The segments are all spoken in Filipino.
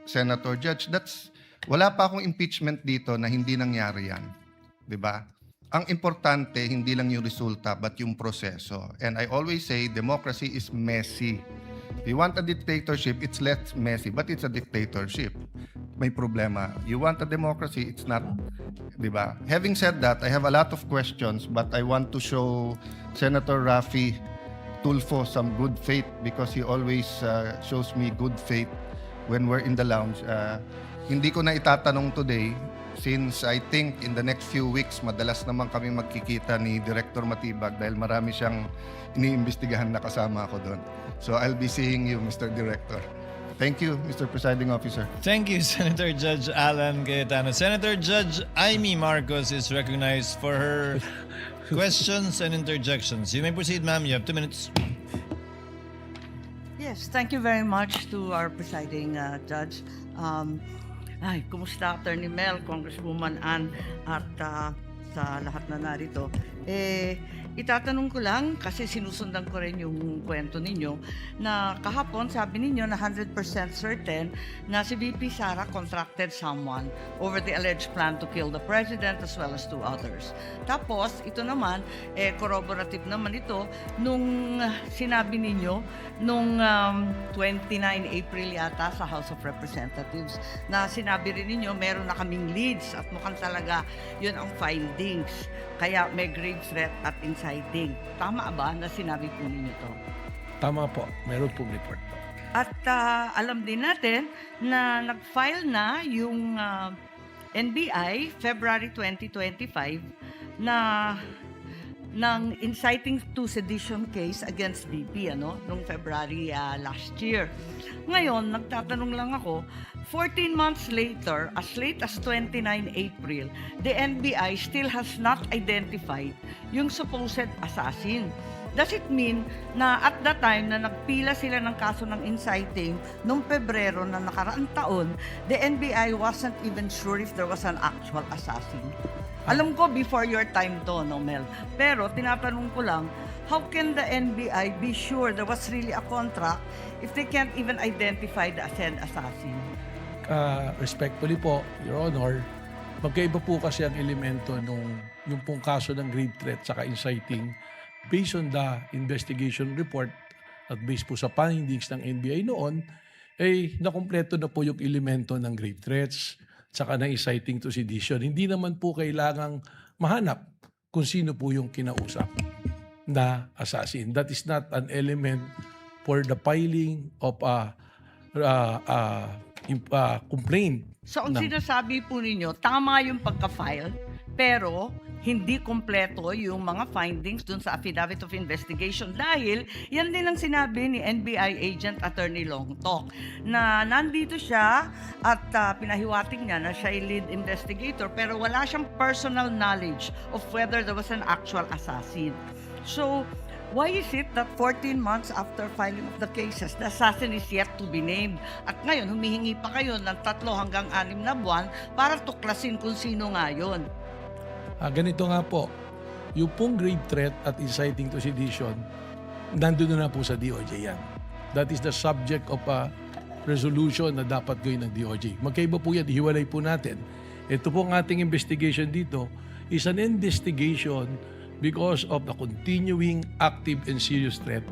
Senator Judge, wala pa akong impeachment dito na hindi nangyari yan. Di ba? Ang importante, hindi lang yung resulta, but yung proseso. And I always say, democracy is messy. If you want a dictatorship, it's less messy, but it's a dictatorship. May problema. You want a democracy, it's not. Di ba? Having said that, I have a lot of questions, but I want to show Senator Raffy Tulfo some good faith because he always shows me good faith when we're in the lounge. Hindi ko na itatanong today since I think in the next few weeks, madalas naman kami magkikita ni Director Matibag dahil marami siyang iniimbestigahan na kasama ako doon. So I'll be seeing you, Mr. Director. Thank you, Mr. Presiding Officer. Thank you, Senator Judge Alan Cayetano. Senator Judge Amy Marcos is recognized for her questions and interjections. You may proceed, ma'am. You have 2 minutes. Yes, thank you very much to our presiding judge. Kumusta Attorney Mel, Congresswoman Ann, at sa lahat na narito. Itatanong ko lang, kasi sinusundan ko rin yung kwento ninyo, na kahapon sabi ninyo na 100% certain na si VP Sara contracted someone over the alleged plan to kill the president as well as 2 others. Tapos, ito naman, corroborative naman ito, nung sinabi ninyo, nung 29 April yata sa House of Representatives, na sinabi rin ninyo, meron na kaming leads at mukhang talaga yun ang findings. Kaya may grave threat at inciting. Tama ba na sinabi po ninyo to? Tama po. Meron pong report po. At alam din natin na nag-file na yung NBI February 2025 na ng inciting to sedition case against VP noong February last year. Ngayon, nagtatanong lang ako, 14 months later, as late as 29 April, the NBI still has not identified yung supposed assassin. Does it mean na at that time na nagpila sila ng kaso ng inciting noong Pebrero na nakaraang taon, the NBI wasn't even sure if there was an actual assassin? Alam ko before your time to, no, Mel? Pero tinatanong ko lang, how can the NBI be sure there was really a contract if they can't even identify the said assassin? Respectfully po, Your Honor, magkaiba po kasi ang elemento nung yung pong kaso ng grave threat saka inciting based on the investigation report at based po sa findings ng NBI noon, nakumpleto na po yung elemento ng grave threats saka ng inciting to sedition. Hindi naman po kailangang mahanap kung sino po yung kinausap na assassin. That is not an element for the filing of a complaint. So ang sinasabi po ninyo, tama yung pagka-file, pero hindi kompleto yung mga findings dun sa affidavit of investigation dahil yan din ang sinabi ni NBI agent Attorney Longtok na nandito siya at pinahiwatig niya na siya ay lead investigator pero wala siyang personal knowledge of whether there was an actual assassin. So, why is it that 14 months after filing of the cases, the assassin is yet to be named? At ngayon, humihingi pa kayo ng 3 hanggang 6 na buwan para tuklasin kung sino nga yun. Ganito nga po, yung pong grave threat at inciting to sedition, nandun na po sa DOJ yan. That is the subject of a resolution na dapat gawin ng DOJ. Magkaiba po yan, hiwalay po natin. Ito pong ating investigation dito is an investigation because of the continuing active and serious threat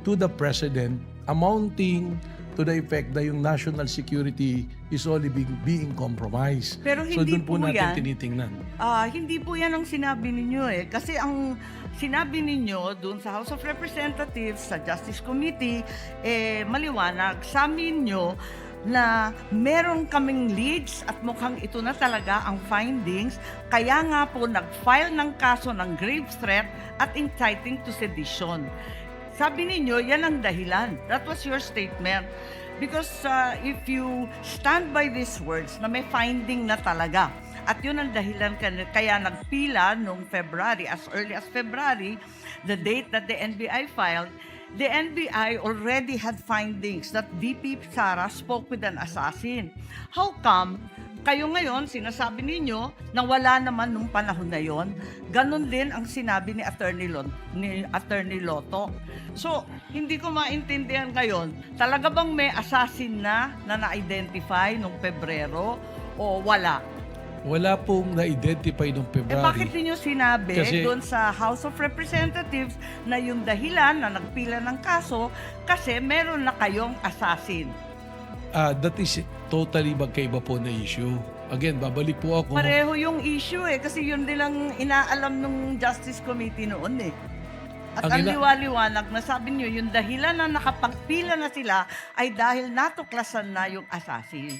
to the President amounting to the effect na yung national security is only being compromised. Pero so hindi doon po natin yan, tinitingnan. Hindi po yan ang sinabi ninyo Kasi ang sinabi ninyo doon sa House of Representatives, sa Justice Committee, maliwanag sa amin nyo na meron kaming leads at mukhang ito na talaga ang findings. Kaya nga po nag-file ng kaso ng grave threat at inciting to sedition. Sabi ninyo, yan ang dahilan. That was your statement. Because if you stand by these words na may finding na talaga, at yun ang dahilan kaya nagpila noong February, as early as February, the date that the NBI filed, the NBI already had findings that VP Sara spoke with an assassin. How come kayo ngayon, sinasabi ninyo na wala naman nung panahon na yon. Ganon din ang sinabi ni Attorney Lotto. So, hindi ko maintindihan ngayon, talaga bang may assassin na na-identify nung Pebrero o wala? Wala pong na-identify noong February. Bakit ninyo sinabi Kasi- doon sa House of Representatives na yung dahilan na nagpila ng kaso kasi meron na kayong assassin? That is totally magkaiba po na issue. Again, babalik po ako. Pareho yung issue kasi yun nilang inaalam ng Justice Committee noon At ang Ang liwaliwanag na sabi niyo, yung dahilan na nakapagpila na sila ay dahil natuklasan na yung assassin.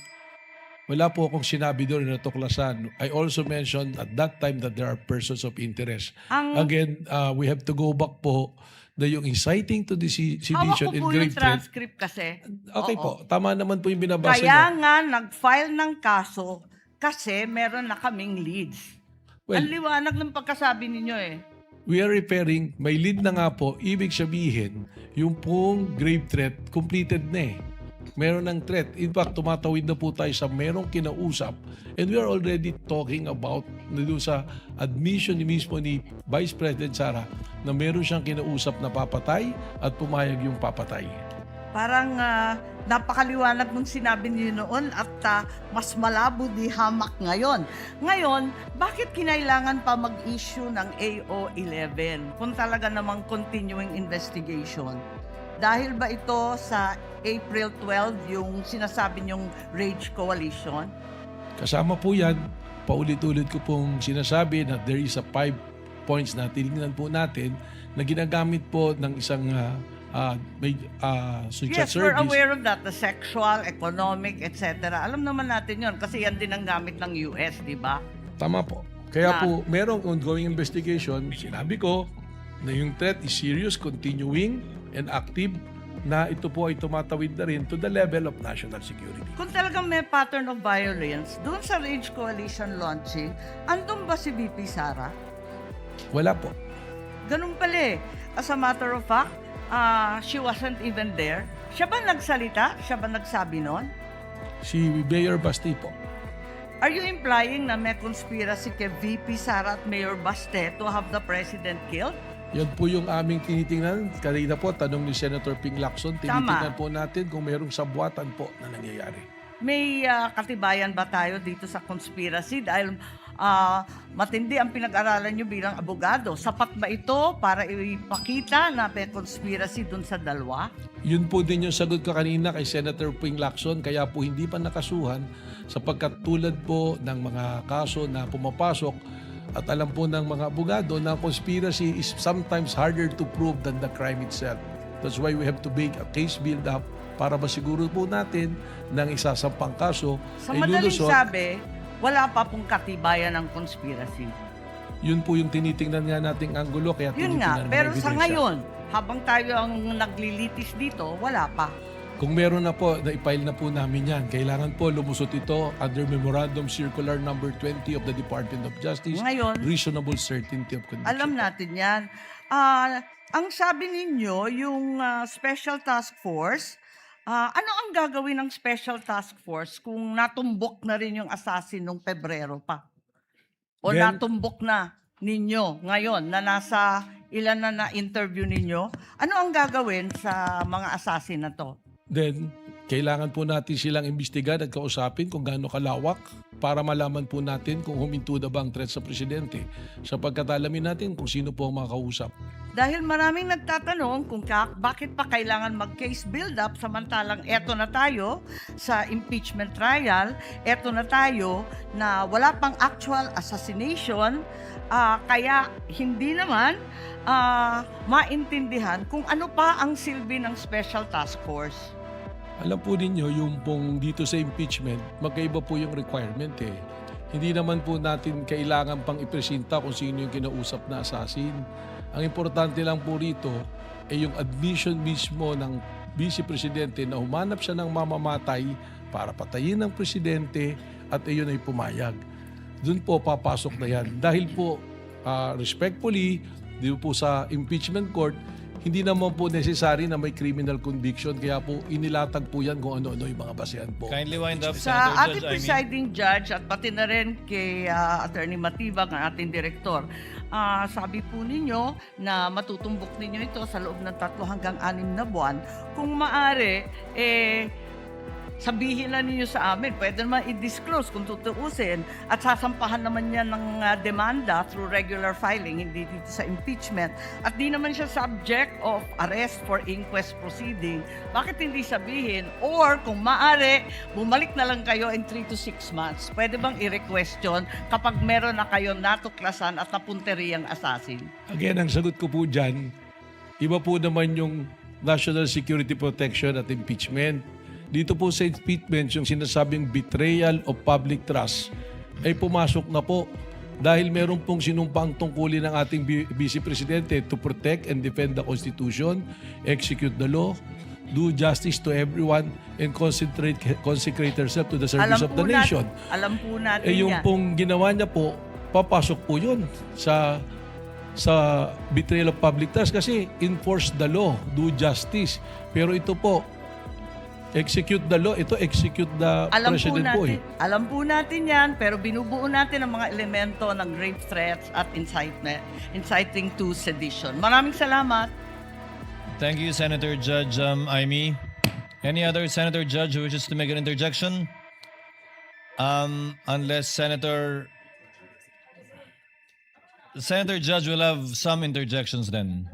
Wala po akong sinabi doon na natuklasan. I also mentioned at that time that there are persons of interest. Again, we have to go back po na yung inciting to the Hawak ko sedition and po yung grave threat. transcript kasi. Okay Oo. po, tama naman po yung binabasa Kaya niyo. nga nag-file ng kaso kasi meron na kaming leads. Well, Ang liwanag ng pagkasabi ninyo we are referring, may lead na nga po, ibig sabihin, yung pong grave threat, completed na Meron ng threat. In fact, tumatawid na po tayo sa merong kinausap and we are already talking about na doon sa admission ni mismo ni Vice President Sara na meron siyang kinausap na papatay at pumayag yung papatay. Parang napakaliwanag nung sinabi niyo noon at mas malabo di hamak ngayon. Ngayon, bakit kinailangan pa mag-issue ng AO11 kung talaga namang continuing investigation? Dahil ba ito sa April 12 yung sinasabi niyong Rage Coalition? Kasama po yan, paulit-ulit ko pong sinasabi na there is a 5 points na tinignan po natin na ginagamit po ng isang Yes, service. we're aware of that. The sexual, economic, etc. Alam naman natin yon kasi yan din ang gamit ng US, di ba? Tama po. Kaya po, merong ongoing investigation. Sinabi ko na yung threat is serious, continuing, and active na ito po ay tumatawid na rin to the level of national security. Kung talagang may pattern of violence, doon sa Rage Coalition launching, andun ba si VP Sara? Wala po. Ganun pala As a matter of fact, she wasn't even there. Siya ba nagsalita? Siya ba nagsabi nun? Si Mayor Basti po. Are you implying na may conspiracy kay VP Sara at Mayor Baste to have the president killed? Yan po yung aming tinitingnan. Kanina po, tanong ni Senator Ping Lacson, tinitingnan po natin kung mayroong sabwatan po na nangyayari. May katibayan ba tayo dito sa conspiracy? Dahil matindi ang pinag-aralan nyo bilang abogado. Sapat ba ito para ipakita na may conspiracy dun sa dalawa? Yun po din yung sagot ko kanina kay Senator Ping Lacson, kaya po hindi pa nakasuhan sapagkat tulad po ng mga kaso na pumapasok at alam po ng mga abogado na conspiracy is sometimes harder to prove than the crime itself. That's why we have to make a case build-up para masiguro po natin ng isasampang kaso Sa ay madaling lulusot. sabi, wala pa pong katibayan ng conspiracy. Yun po yung tinitingnan nga nating anggulo kaya Yun nga, tinitingnan ng pero sa ebidensya. ngayon, habang tayo ang naglilitis dito, wala pa. Kung meron na po, na-file na po namin yan. Kailangan po lumusot ito under Memorandum Circular number 20 of the Department of Justice. Ngayon, Reasonable certainty of conviction. alam natin yan. Ang sabi ninyo, yung Special Task Force, ano ang gagawin ng Special Task Force kung natumbok na rin yung assassin nung Pebrero pa? O Then- natumbok na ninyo ngayon na nasa ilan na na-interview ninyo? Ano ang gagawin sa mga assassin na to? Then, kailangan po natin silang imbestigan at kausapin kung gaano kalawak para malaman po natin kung huminto na ba ang threat sa presidente. Sapagkat alamin natin kung sino po ang mga kausap. Dahil maraming nagtatanong kung bakit pa kailangan mag-case build-up samantalang eto na tayo sa impeachment trial, eto na tayo na wala pang actual assassination, kaya hindi naman maintindihan kung ano pa ang silbi ng Special Task Force. Alam po ninyo, yung pong dito sa impeachment, magkaiba po yung requirement Hindi naman po natin kailangan pang ipresenta kung sino yung kinausap na assassin. Ang importante lang po rito ay yung admission mismo ng Vice Presidente na humanap siya ng mamamatay para patayin ng presidente at iyon ay pumayag. Doon po papasok na yan. Dahil po, respectfully, dito po sa impeachment court, hindi naman po necessary na may criminal conviction. Kaya po inilatag po yan kung ano-ano yung mga basehan po. Kindly wind up, Sa Senator ating Judge Amy. presiding judge at pati na rin kay Attorney Matibag, ang ating direktor, sabi po ninyo na matutumbok ninyo ito sa loob ng 3 hanggang 6 na buwan. Kung maaari, sabihin na ninyo sa amin, pwede naman i-disclose kung tutuusin at sasampahan naman yan ng demanda through regular filing, hindi dito sa impeachment. At di naman siya subject of arrest for inquest proceeding. Bakit hindi sabihin? Or kung maaari, bumalik na lang kayo in 3 to 6 months. Pwede bang i-request yun kapag meron na kayo natuklasan at napunteriyang assassin? Again, ang sagot ko po dyan, iba po naman yung national security protection at impeachment. Dito po sa impeachment, yung sinasabing betrayal of public trust ay pumasok na po dahil meron pong sinumpang tungkulin ng ating Vice Presidente to protect and defend the Constitution, execute the law, do justice to everyone, and consecrate herself to the service of the nation. Alam po natin Yung yan. pong ginawa niya po, papasok po yun sa betrayal of public trust kasi enforce the law, do justice. Pero ito po, execute the law, ito execute the president po eh. Alam po natin yan, pero binubuo natin ang mga elemento ng grave threats at inciting to sedition. Maraming salamat. Thank you, Senator Judge Amy. Any other Senator Judge who wishes to make an interjection? Unless Senator Judge will have some interjections then.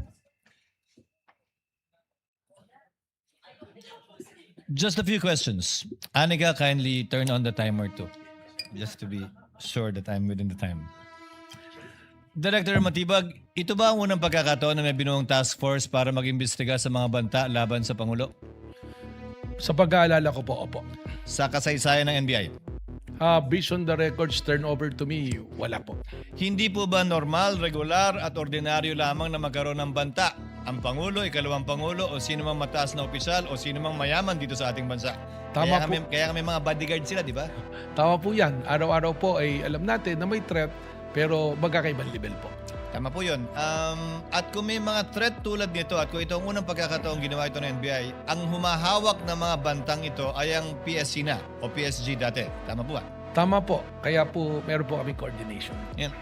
Just a few questions. Anika, kindly turn on the timer too, just to be sure that I'm within the time. Director Matibag, ito ba ang unang pagkakataon na may binuong task force para mag-imbestiga sa mga banta laban sa Pangulo? Sa pag-aalala ko po, opo. Sa kasaysayan ng NBI? Based on the records turned over to me, wala po. Hindi po ba normal, regular at ordinaryo lamang na magkaroon ng banta ang Pangulo, ikalawang Pangulo o sino mang mataas na opisyal o sino mang mayaman dito sa ating bansa? Tama kaya kami mga bodyguard sila, di ba? Tama po yan. Araw-araw po ay alam natin na may threat pero magkakaibang level po. Tama po yun. At kung may mga threat tulad nito at kung ito ang unang pagkakataong ginawa ito ng NBI, ang humahawak ng mga bantang ito ay ang PSC na o PSG dati. Tama po ba? Tama po. Kaya po meron po kami coordination. Yan.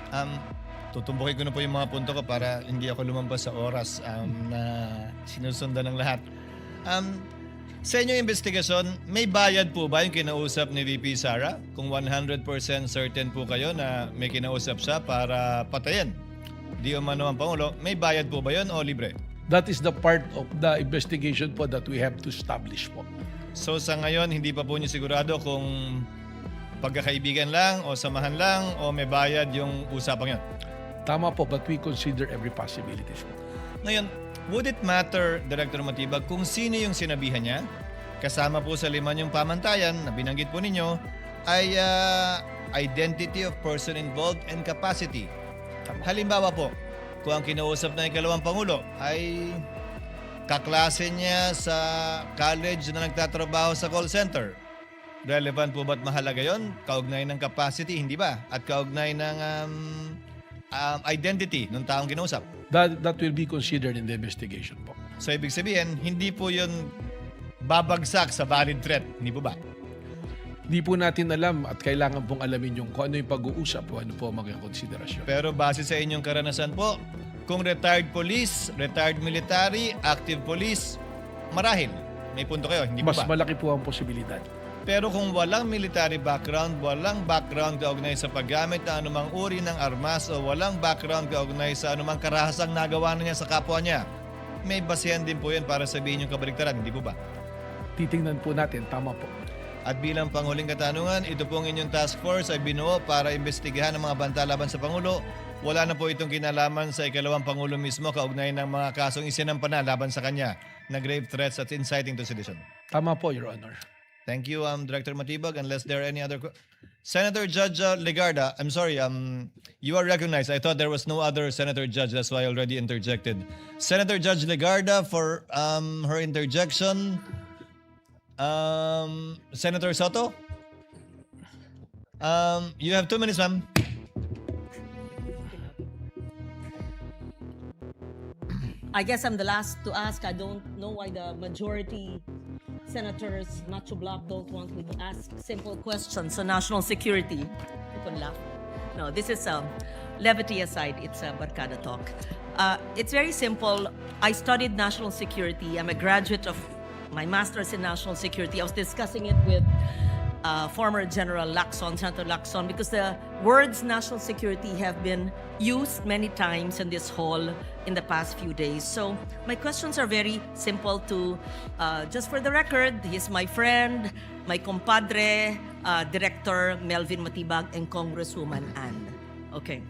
Tutumbukin ko na po yung mga punto ko para hindi ako lumampas sa oras na sinusundan ng lahat. Sa inyong investigasyon, may bayad po ba yung kinausap ni VP Sara? Kung 100% certain po kayo na may kinausap siya para patayin di umano ang Pangulo, may bayad po ba yun o libre? That is the part of the investigation po that we have to establish po. So sa ngayon, hindi pa po niyo sigurado kung pagkakaibigan lang o samahan lang o may bayad yung usapang yun? Tama po, but we consider every possibilities po. Ngayon, would it matter, Director Matibag, kung sino yung sinabihan niya? Kasama po sa 5 yung pamantayan na binanggit po ninyo ay identity of person involved and capacity. Halimbawa po, kung ang kinausap ng ikalawang Pangulo ay kaklase niya sa college na nagtatrabaho sa call center, relevant po ba't mahalaga yon? Kaugnay ng capacity, hindi ba? At kaugnay ng identity ng taong kinausap. That will be considered in the investigation po. So ibig sabihin, hindi po yun babagsak sa valid threat, hindi po ba? Di po natin alam at kailangan pong alamin yung kung ano yung pag-uusap o ano po ang mga konsiderasyon. Pero base sa inyong karanasan po, kung retired police, retired military, active police, marahil. May punto kayo, hindi Mas ba? malaki po ang posibilidad. Pero kung walang military background, walang background kaugnay sa paggamit ng anumang uri ng armas o walang background kaugnay sa anumang karahasang nagawa na niya sa kapwa niya, may basehan din po yan para sabihin yung kabaligtaran, hindi po ba? Titingnan po natin, tama po. At bilang Panguling Katanungan, ito pong inyong task force ay binuo para imbestigahan ang mga banta laban sa Pangulo. Wala na po itong kinalaman sa ikalawang Pangulo mismo kaugnay ng mga kasong isinampa na laban sa kanya na grave threats at inciting to sedition. Tama po, Your Honor. Thank you, Director Matibag. Unless there are any other Senator Judge Legarda, I'm sorry, you are recognized. I thought there was no other Senator Judge. That's why I already interjected. Senator Judge Legarda for her interjection. Senator Soto? You have 2 minutes, ma'am. I guess I'm the last to ask. I don't know why the majority senators, Macho Block, don't want me to ask simple questions on national security. You can laugh. No, this is levity aside. It's a barkada talk. It's very simple. I studied national security. I'm a graduate of my master's in national security. I was discussing it with former General Lacson, Senator Lacson, because the words national security have been used many times in this hall in the past few days. So my questions are very simple to, just for the record, he's my friend, my compadre, Director Melvin Matibag, and Congresswoman Ann. Okay.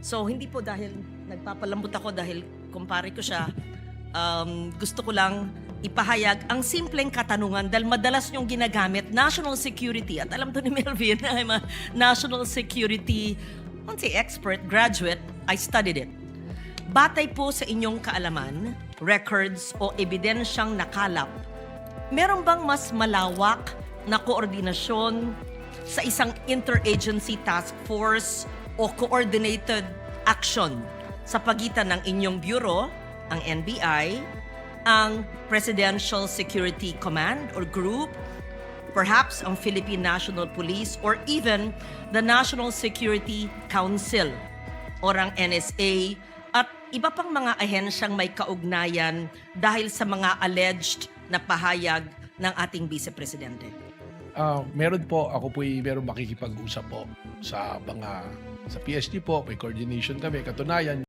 So hindi po dahil nagpapalambot ako dahil kumpare ko siya, gusto ko lang ipahayag ang simpleng katanungan dahil madalas niyong ginagamit, national security. At alam to ni Melvin, I'm a national security, I won't say expert, graduate, I studied it. Batay po sa inyong kaalaman, records o ebidensyang nakalap, meron bang mas malawak na koordinasyon sa isang interagency task force o coordinated action sa pagitan ng inyong bureau, ang NBI, ang Presidential Security Command or Group, perhaps ang Philippine National Police, or even the National Security Council or ang NSA, at iba pang mga ahensyang may kaugnayan dahil sa mga alleged na pahayag ng ating Vice Presidente? Meron po, ako po'y meron makikipag-usap po sa PSG po, may coordination kami. Katunayan,